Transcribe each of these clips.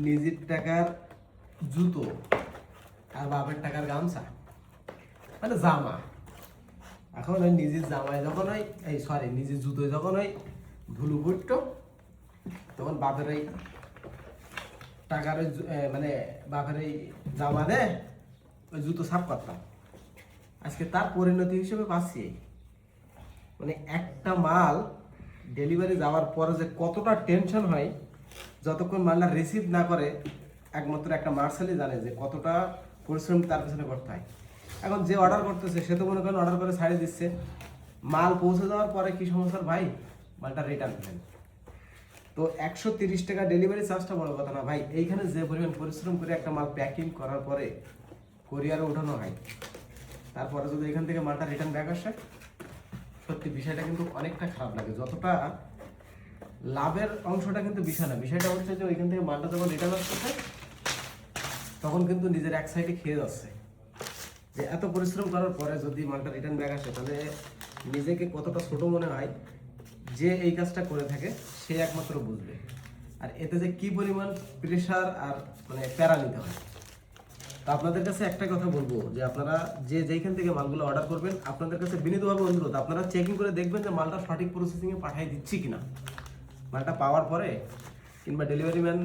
নিজের টাকার জুতো আর বাপের টাকার গামছা, মানে জামা। এখন ওই নিজের জামায় যখন ওই নিজের জুতোয় যখন ওই ধুলো পড়তো, তখন বাপের ওই টাকার ওই মানে বাপের এই জামা দে ওই জুতো সাফ করতাম। আজকে তার পরিণতি হিসেবে পাচ্ছি, মানে একটা মাল ডেলিভারি যাওয়ার পরে যে কতটা টেনশন হয়, যতক্ষণ মালটা রিসিভ না করে একমাত্র একটা মার্সেলই জানে যে কতটা পরিশ্রম তার পেছনে করতে হয়। এখন যে অর্ডার করতেছে সে তো মনে করেন অর্ডার করে ছাড়িয়ে দিচ্ছে, মাল পৌঁছে যাওয়ার পরে কি সমস্যার ভাই, মালটা রিটার্ন পেলেন। তো 130 টাকা ডেলিভারি চার্জটা বড় কথা না ভাই, এইখানে যে পরিমাণ পরিশ্রম করে একটা মাল প্যাকিং করার পরে কোরিয়ারে উঠানো হয়, তারপরে যদি এখান থেকে মালটা রিটার্ন ব্যাক আসে, সত্যি বিষয়টা কিন্তু অনেকটা খারাপ লাগে। যতটা লাভের অংশটা কিন্তু বিষয় না, বিষয়টা হচ্ছে যে ওইখান থেকে মালটা যখন রিটার্ন আসতেছে তখন কিন্তু নিজের এক সাইডে খেয়ে যাচ্ছে। যে এত পরিশ্রম করার পরে যদি মালটা রিটার্ন ব্যাক আসে, তাহলে নিজেকে কতটা ছোট মনে হয়, যে এই কাজটা করে থাকে সে একমাত্র বুঝবে। আর এতে যে কি পরিমাণ প্রেশার আর মানে প্যারা নিতে হয়। তো আপনাদের কাছে একটা কথা বলবো, যে আপনারা যে যেইখান থেকে মালগুলো অর্ডার করবেন, আপনাদের কাছে বিনীতভাবে অনুরোধ, আপনারা চেকিং করে দেখবেন যে মালটা সঠিক প্রসেসিংয়ে পাঠিয়ে দিচ্ছি কিনা। মালটা পাওয়ার পরে কিংবা ডেলিভারি ম্যান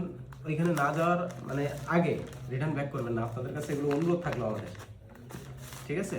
ওইখানে না যাওয়ার মানে আগে রিটার্ন ব্যাক করবেন না। আপনাদের কাছে এগুলো অনুরোধ থাকলো আমাদের, ঠিক আছে।